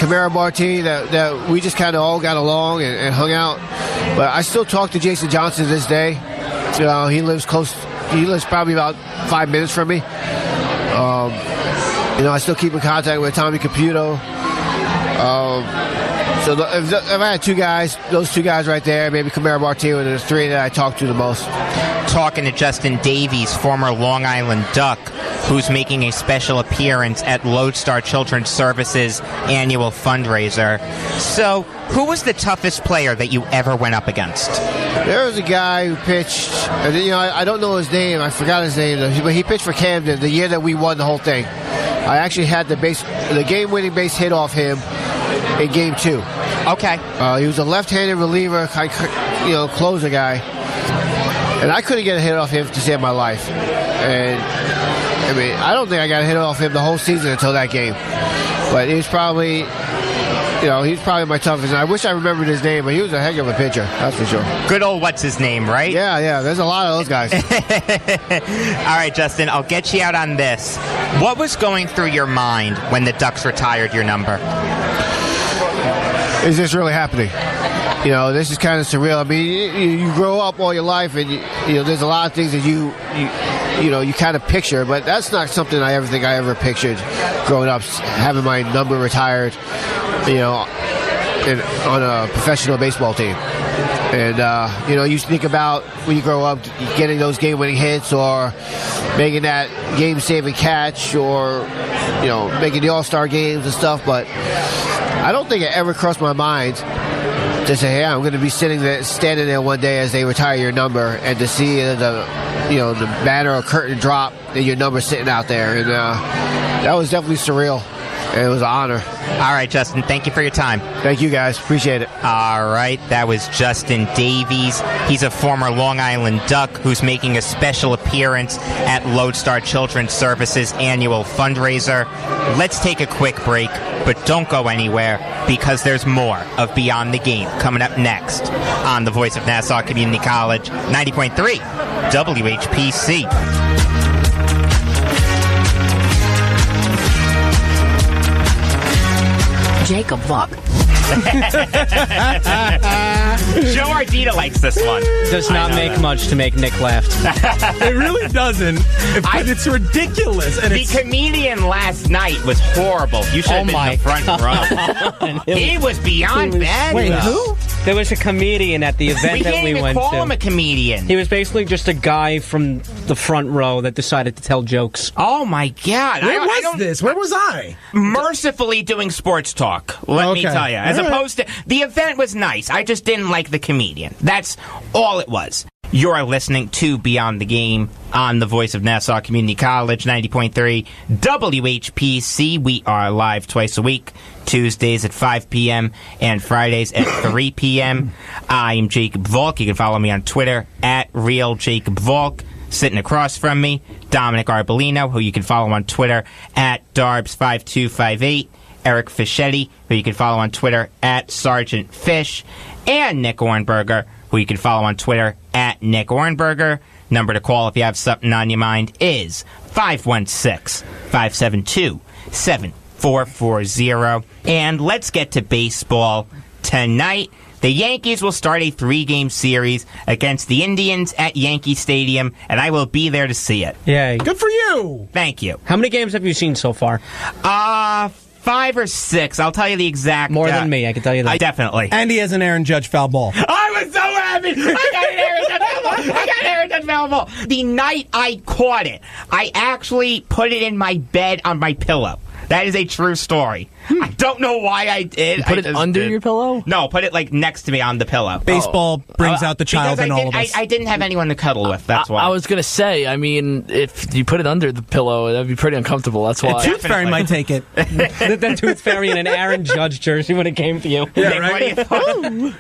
Camaro Bar team that we just kind of all got along and hung out. But I still talk to Jason Johnson to this day. He lives close. He lives probably about 5 minutes from me. I still keep in contact with Tommy Caputo. So if I had two guys, those two guys right there, maybe Camaro Martino, and there's three that I talk to the most. Talking to Justin Davies, former Long Island Duck, who's making a special appearance at Lodestar Children's Services annual fundraiser. So, who was the toughest player that you ever went up against? There was a guy who pitched, I don't know his name, I forgot his name, but he pitched for Camden the year that we won the whole thing. I actually had the game-winning base hit off him in Game 2. Okay. He was a left-handed reliever, closer guy. And I couldn't get a hit off him to save my life. And, I don't think I got a hit off him the whole season until that game. But he was probably my toughest. And I wish I remembered his name, but he was a heck of a pitcher, that's for sure. Good old what's his name, right? Yeah, there's a lot of those guys. All right, Justin, I'll get you out on this. What was going through your mind when the Ducks retired your number? Is this really happening? This is kind of surreal. You grow up all your life, and there's a lot of things that you kind of picture, but that's not something I ever pictured growing up, having my number retired, on a professional baseball team. And you think about when you grow up getting those game-winning hits, or making that game-saving catch, or making the All-Star games and stuff, but I don't think it ever crossed my mind to say, hey, I'm going to be standing there one day as they retire your number, and to see the banner or curtain drop and your number sitting out there. And that was definitely surreal. And it was an honor. All right, Justin, thank you for your time. Thank you, guys. Appreciate it. All right, that was Justin Davies. He's a former Long Island Duck who's making a special appearance at Lodestar Children's Services annual fundraiser. Let's take a quick break, but don't go anywhere, because there's more of Beyond the Game coming up next on the Voice of Nassau Community College, 90.3 WHPC. Jacob Valk. Joe Ardita likes this one. Does not make much to make Nick laugh. It really doesn't. But it's ridiculous. And the comedian last night was horrible. You should have been in the front row. He was beyond bad. Wait, who? There was a comedian at the event that we went to. We can't even call him a comedian. He was basically just a guy from the front row that decided to tell jokes. Oh, my God. Where was this? Where was I? Mercifully doing sports talk, let me tell you. As opposed to... The event was nice. I just didn't like the comedian. That's all it was. You're listening to Beyond the Game on the Voice of Nassau Community College, 90.3 WHPC. We are live twice a week, Tuesdays at 5 p.m. and Fridays at 3 p.m. I'm Jacob Valk. You can follow me on Twitter at RealJacobValk. Sitting across from me, Dominic Arbolino, who you can follow on Twitter at Darbs5258. Eric Fischetti, who you can follow on Twitter at Sergeant Fish. And Nick Ornberger, who you can follow on Twitter at Nick Ornberger. Number to call if you have something on your mind is 516-572-7440. And let's get to baseball tonight. The Yankees will start a 3-game series against the Indians at Yankee Stadium, and I will be there to see it. Yay. Good for you. Thank you. How many games have you seen so far? 5 or 6. I'll tell you the exact... More than me, I can tell you that. Definitely. And he has an Aaron Judge foul ball. I was so happy! I got an Aaron Judge foul ball! The night I caught it, I actually put it in my bed on my pillow. That is a true story. I don't know why I did. You put it under your pillow? No, put it next to me on the pillow. Baseball brings out the child in all of us. I didn't have anyone to cuddle with, that's why. I was going to say, if you put it under the pillow, that would be pretty uncomfortable, that's why. A Tooth Fairy might take it. That Tooth Fairy in an Aaron Judge jersey when it came to you. Yeah, Nick, right?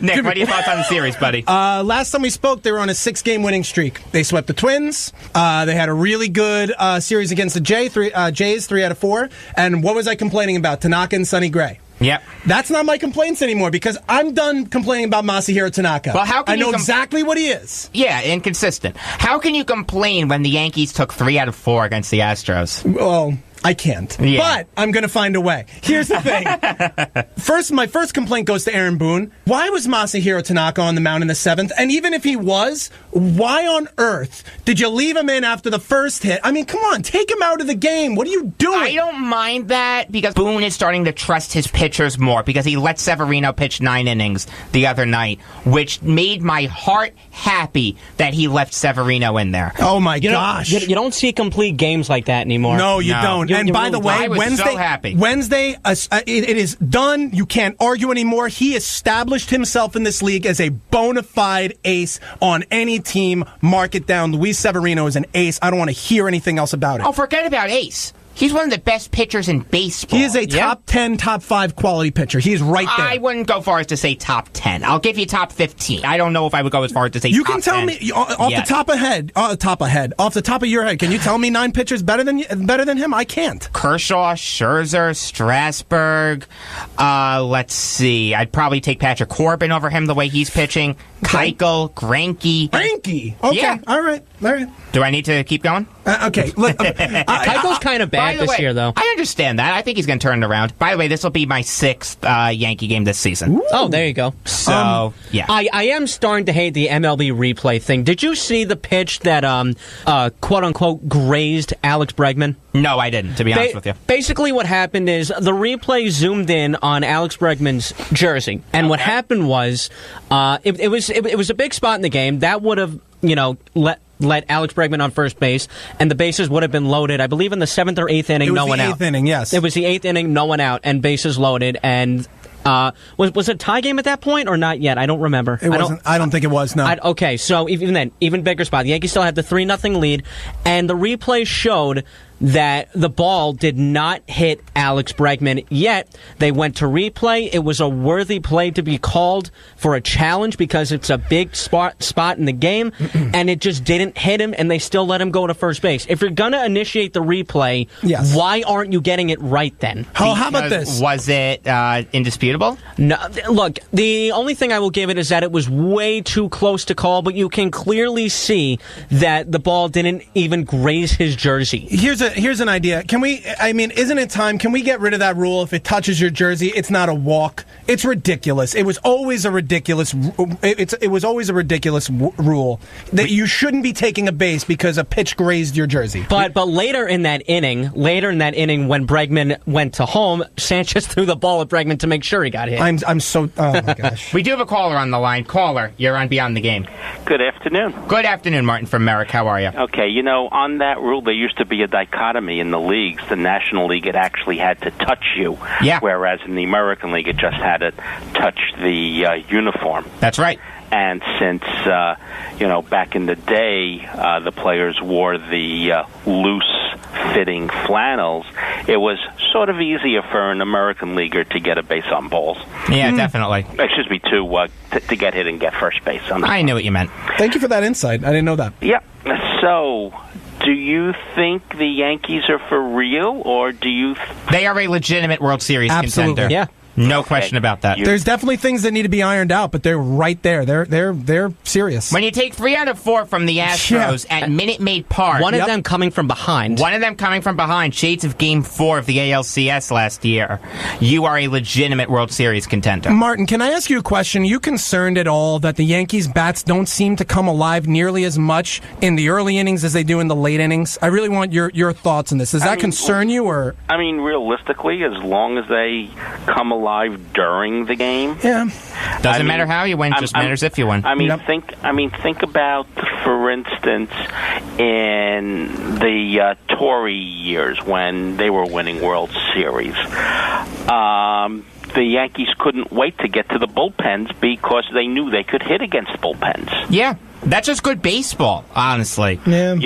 Nick, what are your thoughts on the series, buddy? Last time we spoke, they were on a 6-game winning streak. They swept the Twins. They had a really good series against the Jays, 3 out of 4. And what was I complaining about? Tanaka and Sonny Gray. Yep. That's not my complaints anymore, because I'm done complaining about Masahiro Tanaka. Well, how can I know exactly what he is. Yeah, inconsistent. How can you complain when the Yankees took 3 out of 4 against the Astros? Well, I can't. Yeah. But I'm going to find a way. Here's the thing. My first complaint goes to Aaron Boone. Why was Masahiro Tanaka on the mound in the 7th? And even if he was, why on earth did you leave him in after the first hit? I mean, come on, take him out of the game. What are you doing? I don't mind that because Boone is starting to trust his pitchers more because he let Severino pitch 9 innings the other night, which made my heart happy that he left Severino in there. Oh, my gosh. You don't see complete games like that anymore. No, you don't. And by the way, I was Wednesday, so happy. Wednesday, it is done. You can't argue anymore. He established himself in this league as a bona fide ace on any team. Mark it down. Luis Severino is an ace. I don't want to hear anything else about it. Oh, forget about ace. He's one of the best pitchers in baseball. He is a top 10, top 5 quality pitcher. He's right there. I wouldn't go far as to say top 10. I'll give you top 15. I don't know if I would go as far as to say you top 10. can tell me off the top of your head. Can you tell me 9 pitchers better than him? I can't. Kershaw, Scherzer, Strasburg. Let's see. I'd probably take Patrick Corbin over him the way he's pitching. Keuchel, Greinke. Greinke. Okay. Yeah. All right. Do I need to keep going? Okay. Keuchel's kind of bad this year, though. I understand that. I think he's going to turn it around. By the way, this will be my 6th Yankee game this season. Ooh. Oh, there you go. So, yeah. I am starting to hate the MLB replay thing. Did you see the pitch that, quote-unquote, grazed Alex Bregman? No, I didn't, to be honest with you. Basically what happened is the replay zoomed in on Alex Bregman's jersey. And what happened was it was a big spot in the game. That would have, let Alex Bregman on first base, and the bases would have been loaded. I believe in the 7th or 8th inning, no one out. It was the 8th inning, yes. It was the 8th inning, no one out, and bases loaded. And was it a tie game at that point or not yet? I don't remember. It wasn't. I don't think it was. No. Okay, so even then, even bigger spot. The Yankees still had the 3-0 lead, and the replay showed that the ball did not hit Alex Bregman, yet they went to replay. It was a worthy play to be called for a challenge because it's a big spot in the game, and it just didn't hit him, and they still let him go to first base. If you're going to initiate the replay, why aren't you getting it right then? How about this? Was it indisputable? No, look, the only thing I will give it is that it was way too close to call, but you can clearly see that the ball didn't even graze his jersey. Here's an idea. Isn't it time? Can we get rid of that rule? If it touches your jersey, it's not a walk. It's ridiculous. It was always a ridiculous. It was always a ridiculous rule that you shouldn't be taking a base because a pitch grazed your jersey. But later in that inning, when Bregman went to home, Sanchez threw the ball at Bregman to make sure he got hit. I'm so. Oh my gosh. We do have a caller on the line. Caller, you're on Beyond the Game. Good afternoon. Good afternoon, Martin from Merrick. How are you? Okay, on that rule, there used to be a dichotomy in the leagues. The National League, it actually had to touch you. Yeah. Whereas in the American League, it just had to touch the uniform. That's right. And since, back in the day, the players wore the loose-fitting flannels, it was sort of easier for an American leaguer to get a base on balls. Yeah, definitely. Excuse me, to get hit and get first base. I knew what you meant. Thank you for that insight. I didn't know that. Yeah. So, do you think the Yankees are for real, or do you... They are a legitimate World Series contender. Yeah. No question about that. There's definitely things that need to be ironed out, but they're right there. They're serious. When you take 3 out of 4 from the Astros at Minute Maid Park, one of them coming from behind. Shades of Game 4 of the ALCS last year, you are a legitimate World Series contender. Martin, can I ask you a question? Are you concerned at all that the Yankees' bats don't seem to come alive nearly as much in the early innings as they do in the late innings? I really want your thoughts on this. Does that concern you, or? I mean, realistically, as long as they come alive during the game. Yeah. Doesn't matter how you win, just matters if you win. Think about, for instance, in the Tory years when they were winning World Series. The Yankees couldn't wait to get to the bullpens because they knew they could hit against bullpens. Yeah. That's just good baseball, honestly. Yeah. Let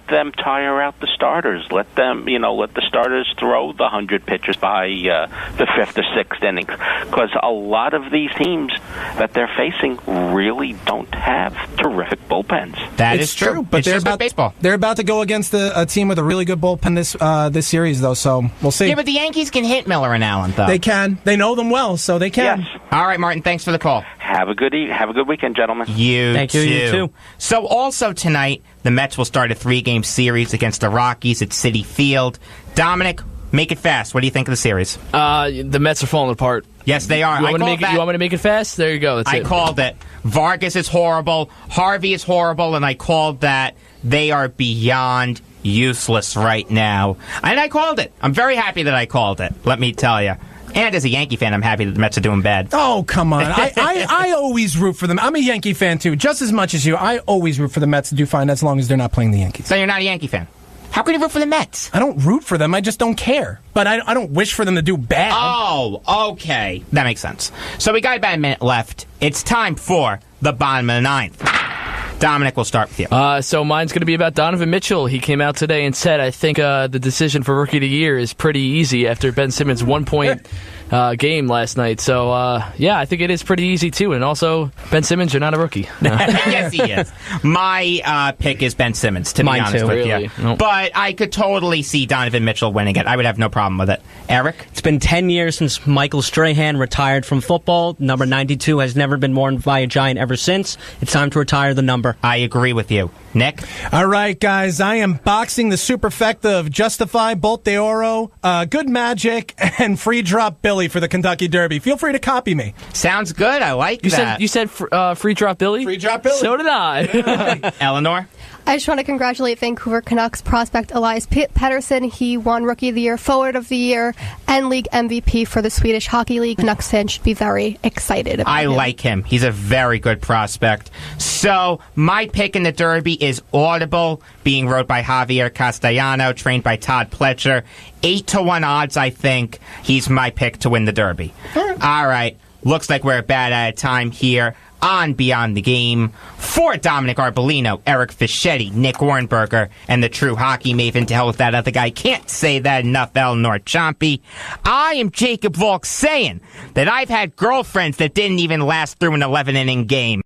them tire out the starters. Let the starters throw the 100 pitches by the 5th or 6th innings. Because a lot of these teams that they're facing really don't have terrific bullpens. It's true. But they're about baseball. They're about to go against a team with a really good bullpen this series, though. So we'll see. Yeah, but the Yankees can hit Miller and Allen, though. They can. They know them well, so they can. Yes. All right, Martin. Thanks for the call. Have a good weekend, gentlemen. Thank you. You too. So also tonight, the Mets will start a 3-game series against the Rockies at Citi Field. Dominic, make it fast. What do you think of the series? The Mets are falling apart. Yes, they are. You want me to make it fast? There you go. That's I it. called it. Vargas is horrible. Harvey is horrible, and I called that. They are beyond useless right now. And I called it. I'm very happy that I called it, let me tell you. And as a Yankee fan, I'm happy that the Mets are doing bad. Oh, come on. I always root for them. I'm a Yankee fan, too, just as much as you. I always root for the Mets to do fine as long as they're not playing the Yankees. So you're not a Yankee fan? How can you root for the Mets? I don't root for them. I just don't care. But I don't wish for them to do bad. Oh, okay. That makes sense. So we got about a minute left. It's time for the bottom of the ninth. Dominic, we'll start with you. So mine's going to be about Donovan Mitchell. He came out today and said, I think the decision for Rookie of the Year is pretty easy after Ben Simmons' 1-point game last night. So, I think it is pretty easy, too. And also, Ben Simmons, you're not a rookie. Yes, he is. My pick is Ben Simmons, to be honest with really? you. Nope. But I could totally see Donovan Mitchell winning it. I would have no problem with it. Eric? It's been 10 years since Michael Strahan retired from football. Number 92 has never been worn by a Giant ever since. It's time to retire the number. I agree with you. Nick? All right, guys. I am boxing the superfecta of Justify, Bolt de Oro, Good Magic, and Free Drop Billy for the Kentucky Derby. Feel free to copy me. Sounds good. I like that. You said Free Drop Billy? Free Drop Billy. So did I. Eleanor? I just want to congratulate Vancouver Canucks prospect Elias Pettersson. He won Rookie of the Year, Forward of the Year, and League MVP for the Swedish Hockey League. Canucks fans should be very excited about him. I like him. He's a very good prospect. So, my pick in the Derby is Audible, being rode by Javier Castellano, trained by Todd Pletcher. 8-1 odds, I think. He's my pick to win the Derby. All right. Looks like we're about out of time here on Beyond the Game. For Dominic Arbolino, Eric Fischetti, Nick Warnberger, and the true hockey maven, to hell with that other guy. Can't say that enough, Eleanor Chompy. I am Jacob Valk saying that I've had girlfriends that didn't even last through an 11-inning game.